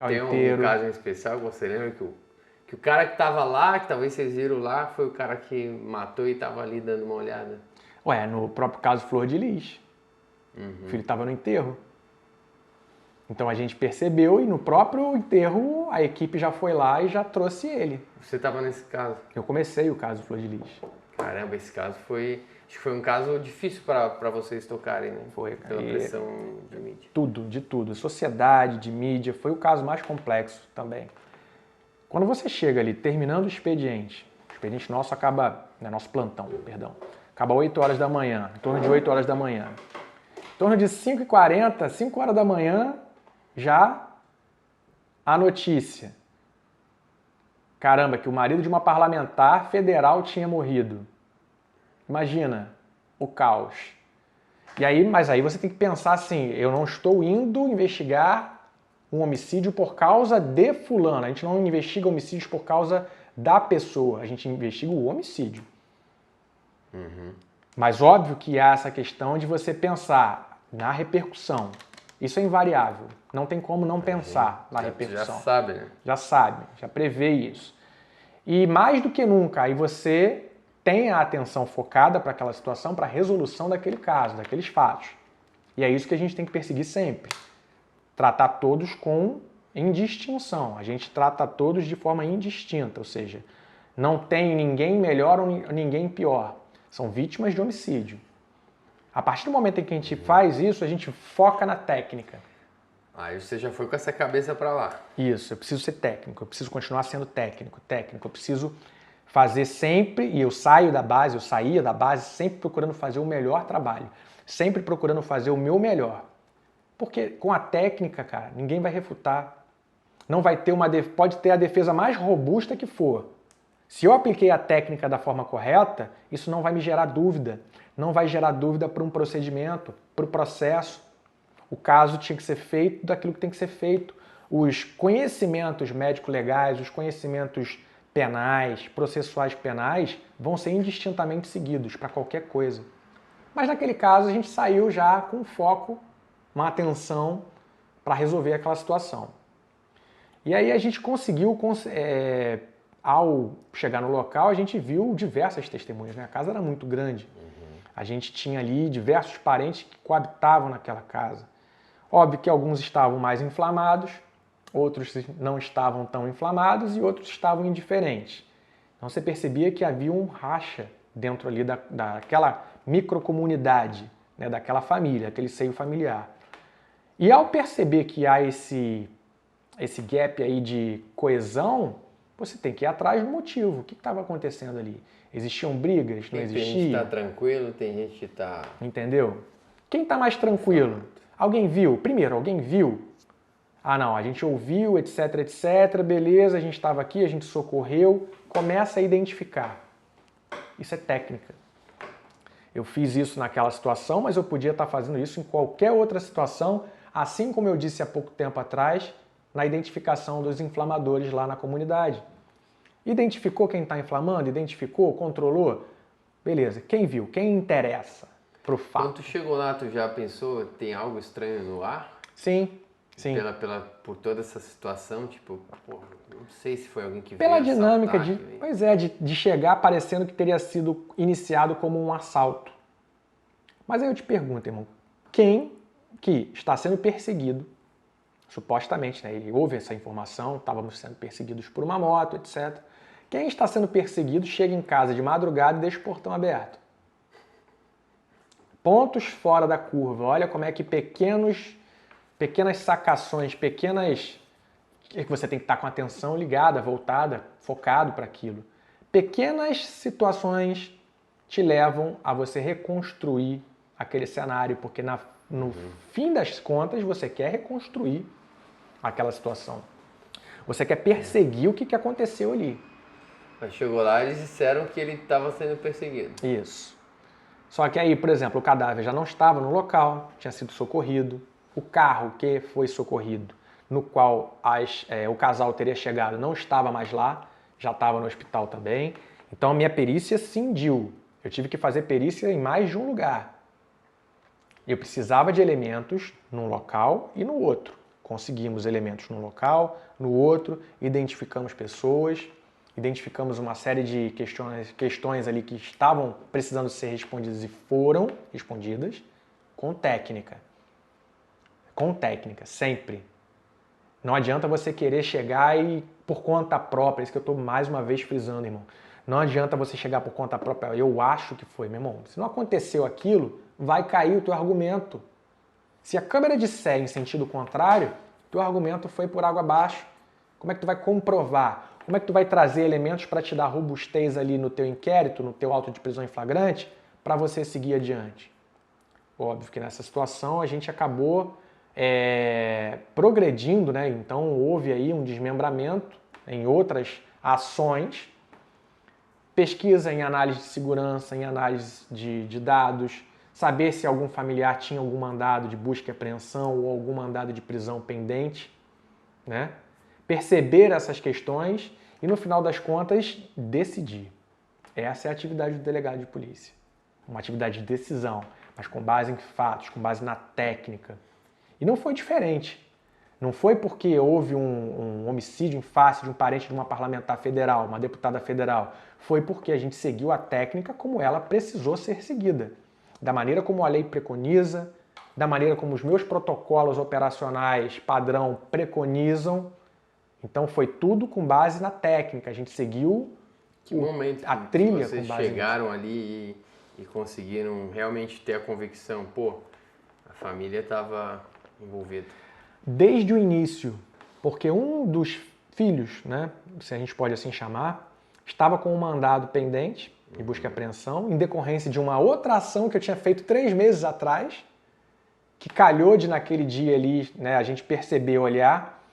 Tem inteiro. um caso em especial que você lembra que o cara que tava lá, que talvez vocês viram lá, foi o cara que matou e tava ali dando uma olhada? Ué, no próprio caso Flor de Lis. O filho estava no enterro. Então a gente percebeu e no próprio enterro a equipe já foi lá e já trouxe ele. Você tava nesse caso? Eu comecei o caso Flor de Lis. Caramba, esse caso foi... Acho que foi um caso difícil para vocês tocarem, né? Foi, cara. Pela pressão de mídia. Tudo, de tudo. Sociedade, de mídia, foi o caso mais complexo também. Quando você chega ali, terminando o expediente nosso acaba, nosso plantão, perdão, acaba 8 horas da manhã, em torno de 8 horas da manhã. Em torno de 5h40, 5 horas da manhã, já a notícia. Caramba, que o marido de uma parlamentar federal tinha morrido. Imagina o caos. E aí, mas aí você tem que pensar assim, eu não estou indo investigar um homicídio por causa de fulano. A gente não investiga homicídios por causa da pessoa, a gente investiga o homicídio. Mas óbvio que há essa questão de você pensar na repercussão. Isso é invariável. Não tem como não pensar na repercussão. Já sabe, né? Já sabe, já prevê isso. E mais do que nunca, aí você tem a atenção focada para aquela situação, para a resolução daquele caso, daqueles fatos. E é isso que a gente tem que perseguir sempre. Tratar todos com indistinção. A gente trata todos de forma indistinta, ou seja, não tem ninguém melhor ou ninguém pior. São vítimas de homicídio. A partir do momento em que a gente faz isso, a gente foca na técnica. Aí você já foi com essa cabeça para lá. Isso, eu preciso ser técnico, eu preciso continuar sendo técnico, eu preciso fazer sempre, e eu saía da base sempre procurando fazer o melhor trabalho, sempre procurando fazer o meu melhor. Porque com a técnica, cara, ninguém vai refutar. Não vai ter pode ter a defesa mais robusta que for. Se eu apliquei a técnica da forma correta, isso não vai me gerar dúvida. Não vai gerar dúvida para um procedimento, para o processo. O caso tinha que ser feito daquilo que tem que ser feito. Os conhecimentos médico-legais, os conhecimentos penais, processuais penais, vão ser indistintamente seguidos para qualquer coisa. Mas naquele caso a gente saiu já com foco, uma atenção para resolver aquela situação. E aí a gente conseguiu, ao chegar no local, a gente viu diversas testemunhas, né? A casa era muito grande. A gente tinha ali diversos parentes que coabitavam naquela casa. Óbvio que alguns estavam mais inflamados, outros não estavam tão inflamados e outros estavam indiferentes. Então você percebia que havia um racha dentro ali daquela microcomunidade, né, daquela família, aquele seio familiar. E ao perceber que há esse gap aí de coesão, você tem que ir atrás do motivo. O que estava acontecendo ali? Existiam brigas? Não existia? Tem gente que está tranquilo, tem gente que está... Entendeu? Quem está mais tranquilo? Alguém viu? Primeiro, alguém viu? Ah, não, a gente ouviu, etc, etc, beleza, a gente estava aqui, a gente socorreu. Começa a identificar. Isso é técnica. Eu fiz isso naquela situação, mas eu podia estar fazendo isso em qualquer outra situação, assim como eu disse há pouco tempo atrás, na identificação dos inflamadores lá na comunidade. Identificou quem está inflamando? Identificou? Controlou? Beleza. Quem viu? Quem interessa pro fato? Quando tu chegou lá, tu já pensou, tem algo estranho no ar? Sim, sim. Por toda essa situação, tipo, porra, não sei se foi alguém que veio Pela dinâmica assaltar, de chegar parecendo que teria sido iniciado como um assalto. Mas aí eu te pergunto, irmão, quem que está sendo perseguido, supostamente, né, ele ouve essa informação, estávamos sendo perseguidos por uma moto, etc. Quem está sendo perseguido chega em casa de madrugada e deixa o portão aberto. Pontos fora da curva. Olha como é que pequenas sacações, que você tem que estar com a atenção ligada, voltada, focado para aquilo. Pequenas situações te levam a você reconstruir aquele cenário, porque no fim das contas você quer reconstruir aquela situação. Você quer perseguir o que aconteceu ali. Mas chegou lá e eles disseram que ele estava sendo perseguido. Isso. Só que aí, por exemplo, o cadáver já não estava no local, tinha sido socorrido. O carro que foi socorrido, no qual o casal teria chegado, não estava mais lá, já estava no hospital também. Então a minha perícia cindiu. Eu tive que fazer perícia em mais de um lugar. Eu precisava de elementos num local e no outro. Conseguimos elementos num local, no outro, identificamos pessoas, identificamos uma série de questões ali que estavam precisando ser respondidas e foram respondidas com técnica. Com técnica, sempre. Não adianta você querer chegar e por conta própria, isso que eu estou mais uma vez frisando, irmão. Não adianta você chegar por conta própria, eu acho que foi, meu irmão. Se não aconteceu aquilo, vai cair o teu argumento. Se a câmera disser em sentido contrário, teu argumento foi por água abaixo. Como é que tu vai comprovar? Como é que tu vai trazer elementos para te dar robustez ali no teu inquérito, no teu auto de prisão em flagrante, para você seguir adiante? Óbvio que nessa situação a gente acabou progredindo, né? Então houve aí um desmembramento em outras ações, pesquisa em análise de segurança, em análise de dados, saber se algum familiar tinha algum mandado de busca e apreensão ou algum mandado de prisão pendente, né? Perceber essas questões e, no final das contas, decidir. Essa é a atividade do delegado de polícia. Uma atividade de decisão, mas com base em fatos, com base na técnica. E não foi diferente. Não foi porque houve um homicídio em face de um parente de uma parlamentar federal, uma deputada federal. Foi porque a gente seguiu a técnica como ela precisou ser seguida. Da maneira como a lei preconiza, da maneira como os meus protocolos operacionais padrão preconizam. Então foi tudo com base na técnica. A gente seguiu a trilha que vocês com base chegaram ali e conseguiram realmente ter a convicção, pô, a família estava envolvida. Desde o início, porque um dos filhos, né, se a gente pode assim chamar, estava com um mandado pendente de busca e apreensão, em decorrência de uma outra ação que eu tinha feito 3 meses atrás, que calhou de naquele dia ali, né, a gente percebeu olhar,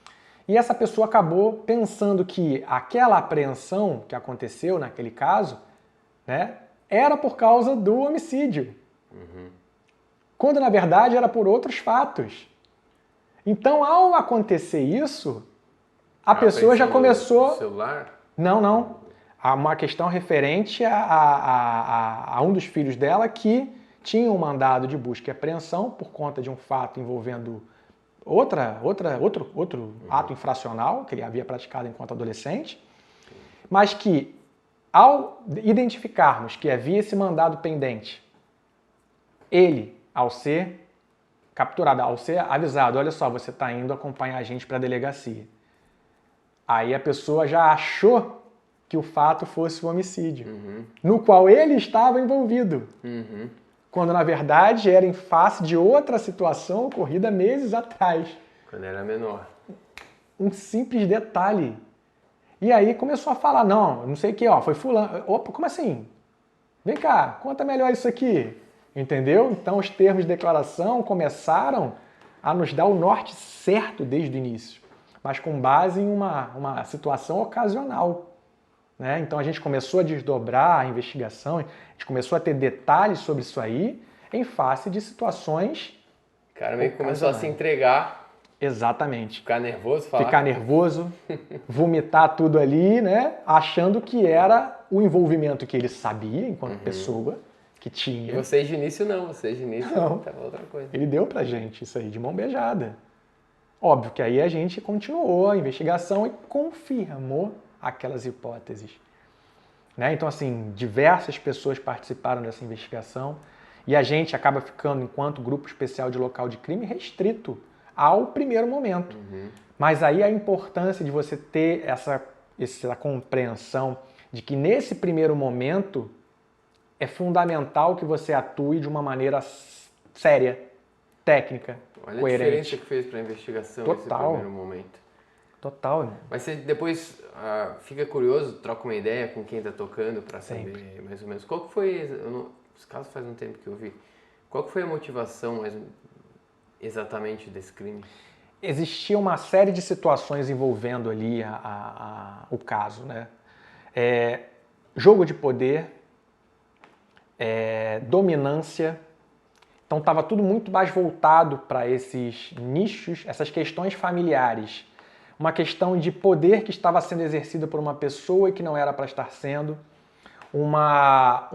e essa pessoa acabou pensando que aquela apreensão que aconteceu naquele caso, né, era por causa do homicídio. Quando na verdade era por outros fatos. Então, ao acontecer isso, a pessoa já começou... Do celular? Não. Há uma questão referente a um dos filhos dela que tinha um mandado de busca e apreensão por conta de um fato envolvendo outro ato infracional que ele havia praticado enquanto adolescente, mas que, ao identificarmos que havia esse mandado pendente, ele, ao ser capturado, ao ser avisado, olha só, você está indo acompanhar a gente para a delegacia. Aí a pessoa já achou que o fato fosse um homicídio, no qual ele estava envolvido. Quando na verdade era em face de outra situação ocorrida meses atrás. Quando era menor. Um simples detalhe. E aí começou a falar, não sei o que, foi fulano. Opa, como assim? Vem cá, conta melhor isso aqui. Entendeu? Então os termos de declaração começaram a nos dar o norte certo desde o início, mas com base em uma situação ocasional. Né? Então a gente começou a desdobrar a investigação, a gente começou a ter detalhes sobre isso aí em face de situações... O cara meio que começou a se entregar. Exatamente. Ficar nervoso, Ficar nervoso, vomitar tudo ali, né? Achando que era o envolvimento que ele sabia enquanto pessoa, que tinha. E vocês de início não, tava outra coisa. Ele deu pra gente isso aí de mão beijada. Óbvio que aí a gente continuou a investigação e confirmou aquelas hipóteses. Né? Então, assim, diversas pessoas participaram dessa investigação e a gente acaba ficando, enquanto grupo especial de local de crime, restrito ao primeiro momento. Mas aí a importância de você ter essa compreensão de que nesse primeiro momento é fundamental que você atue de uma maneira séria, técnica, Olha coerente. A diferença que fez para a investigação nesse primeiro momento. Total, irmão. Mas você depois fica curioso, troca uma ideia com quem está tocando para saber mais ou menos. Qual que foi, os casos faz um tempo que eu vi, qual que foi a motivação exatamente desse crime? Existia uma série de situações envolvendo ali o caso, né? Jogo de poder, dominância. Então estava tudo muito mais voltado para esses nichos, essas questões familiares. Uma questão de poder que estava sendo exercida por uma pessoa e que não era para estar sendo. Uma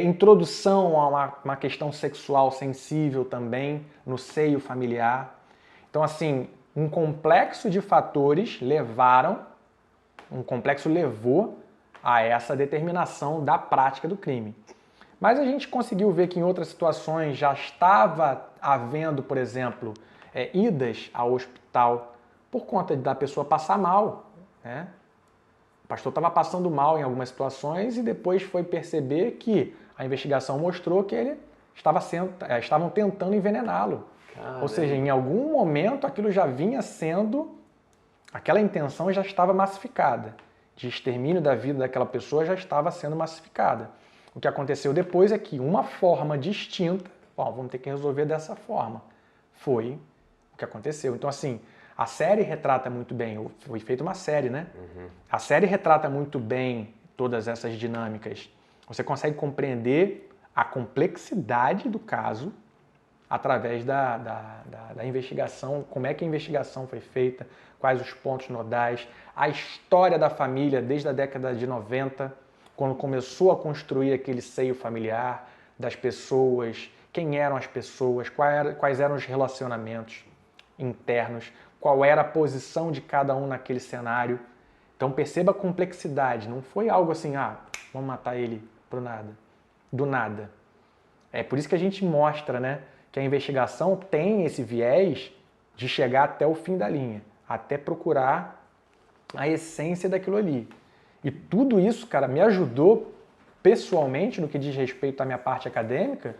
introdução a uma questão sexual sensível também no seio familiar. Então, assim, um complexo de fatores levou a essa determinação da prática do crime. Mas a gente conseguiu ver que em outras situações já estava havendo, por exemplo, idas ao hospital por conta da pessoa passar mal, né? O pastor estava passando mal em algumas situações e depois foi perceber que a investigação mostrou que ele estavam tentando envenená-lo. Caramba. Ou seja, em algum momento aquilo já vinha sendo, aquela intenção já estava massificada. De extermínio da vida daquela pessoa já estava sendo massificada. O que aconteceu depois é que uma forma distinta, vamos ter que resolver dessa forma, foi o que aconteceu. Então, assim, a série retrata muito bem, foi feita uma série, né? Uhum. A série retrata muito bem todas essas dinâmicas. Você consegue compreender a complexidade do caso através da investigação, como é que a investigação foi feita, quais os pontos nodais, a história da família desde a década de 90, quando começou a construir aquele seio familiar das pessoas, quem eram as pessoas, quais eram os relacionamentos internos, qual era a posição de cada um naquele cenário. Então perceba a complexidade, não foi algo assim, vamos matar ele do nada. É por isso que a gente mostra, né, que a investigação tem esse viés de chegar até o fim da linha, até procurar a essência daquilo ali. E tudo isso, cara, me ajudou pessoalmente no que diz respeito à minha parte acadêmica,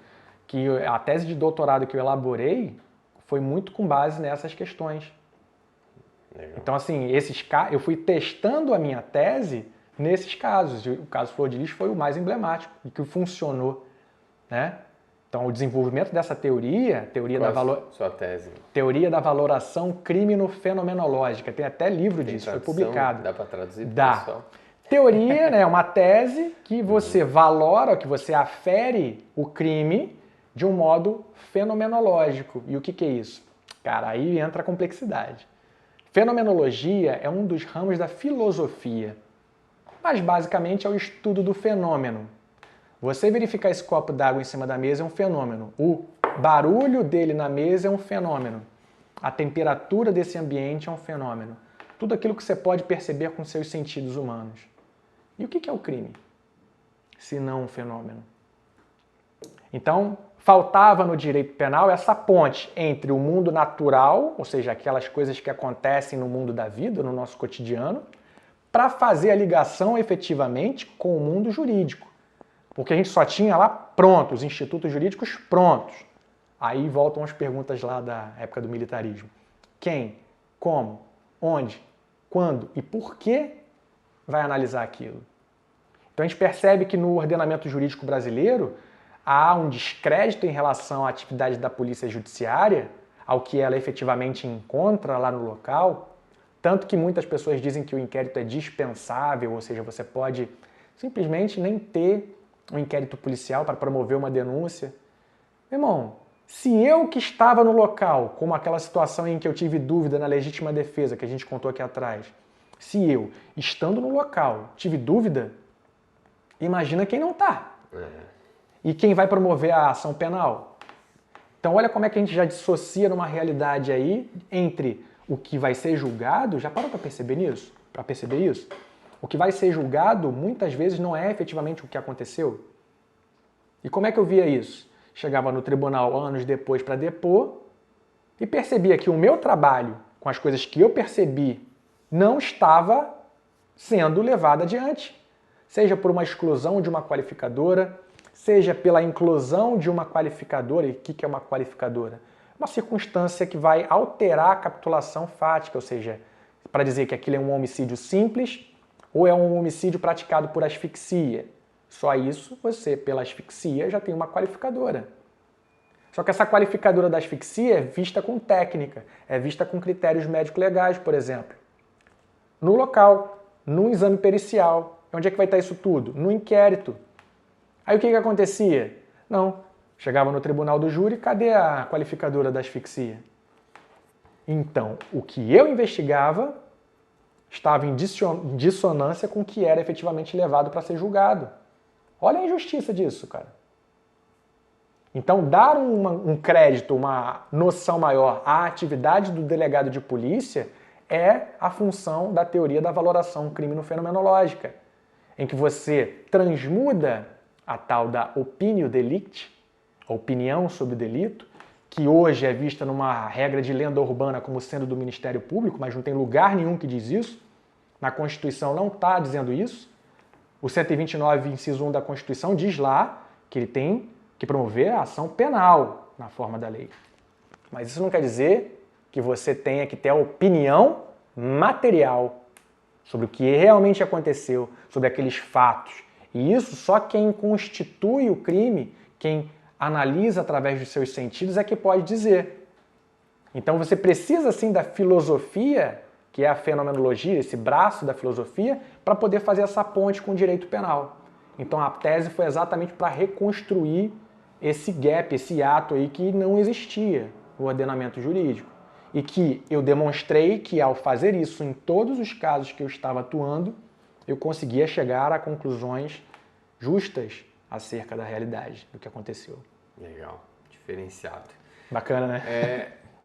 que a tese de doutorado que eu elaborei foi muito com base nessas questões. Legal. Então, assim, eu fui testando a minha tese nesses casos. O caso Flor de Lis foi o mais emblemático e que funcionou, né? Então, o desenvolvimento dessa teoria sua tese? Teoria da valoração crimino-fenomenológica. Tem até livro disso, foi publicado. Dá para traduzir? Dá. Pessoal? Teoria é uma tese que você valora, que você afere o crime de um modo fenomenológico. E o que é isso? Cara, aí entra a complexidade. Fenomenologia é um dos ramos da filosofia, mas basicamente é o estudo do fenômeno. Você verificar esse copo d'água em cima da mesa é um fenômeno. O barulho dele na mesa é um fenômeno. A temperatura desse ambiente é um fenômeno. Tudo aquilo que você pode perceber com seus sentidos humanos. E o que é o crime? Se não um fenômeno. Então, faltava no direito penal essa ponte entre o mundo natural, ou seja, aquelas coisas que acontecem no mundo da vida, no nosso cotidiano, para fazer a ligação efetivamente com o mundo jurídico. Porque a gente só tinha lá pronto, os institutos jurídicos prontos. Aí voltam as perguntas lá da época do militarismo. Quem, como, onde, quando e por que vai analisar aquilo? Então a gente percebe que no ordenamento jurídico brasileiro há um descrédito em relação à atividade da polícia judiciária, ao que ela efetivamente encontra lá no local, tanto que muitas pessoas dizem que o inquérito é dispensável, ou seja, você pode simplesmente nem ter um inquérito policial para promover uma denúncia. Meu irmão, se eu que estava no local, como aquela situação em que eu tive dúvida na legítima defesa, que a gente contou aqui atrás, se eu, estando no local, tive dúvida, imagina quem não está. E quem vai promover a ação penal? Então olha como é que a gente já dissocia numa realidade aí entre o que vai ser julgado, já parou para perceber nisso? Para perceber isso? O que vai ser julgado muitas vezes não é efetivamente o que aconteceu. E como é que eu via isso? Chegava no tribunal anos depois para depor e percebia que o meu trabalho, com as coisas que eu percebi, não estava sendo levado adiante. Seja por uma exclusão de uma qualificadora, seja pela inclusão de uma qualificadora. E o que é uma qualificadora? Uma circunstância que vai alterar a capitulação fática, ou seja, para dizer que aquilo é um homicídio simples ou é um homicídio praticado por asfixia. Só isso, você, pela asfixia, já tem uma qualificadora. Só que essa qualificadora da asfixia é vista com técnica, é vista com critérios médico-legais, por exemplo. No local, no exame pericial. Onde é que vai estar isso tudo? No inquérito. Aí o que acontecia? Não. Chegava no tribunal do júri, cadê a qualificadora da asfixia? Então, o que eu investigava estava em dissonância com o que era efetivamente levado para ser julgado. Olha a injustiça disso, cara. Então, dar um crédito, uma noção maior à atividade do delegado de polícia é a função da teoria da valoração crimino-fenomenológica, em que você transmuda a tal da opinio delicti, a opinião sobre o delito, que hoje é vista numa regra de lenda urbana como sendo do Ministério Público, mas não tem lugar nenhum que diz isso. Na Constituição não está dizendo isso. O 129, inciso 1 da Constituição, diz lá que ele tem que promover a ação penal na forma da lei. Mas isso não quer dizer que você tenha que ter a opinião material sobre o que realmente aconteceu, sobre aqueles fatos. E isso só quem constitui o crime, quem analisa através dos seus sentidos é que pode dizer. Então você precisa sim da filosofia, que é a fenomenologia, esse braço da filosofia, para poder fazer essa ponte com o direito penal. Então a tese foi exatamente para reconstruir esse gap, esse ato aí que não existia no ordenamento jurídico. E que eu demonstrei que ao fazer isso em todos os casos que eu estava atuando, eu conseguia chegar a conclusões justas acerca da realidade, do que aconteceu. Legal, diferenciado. Bacana, né?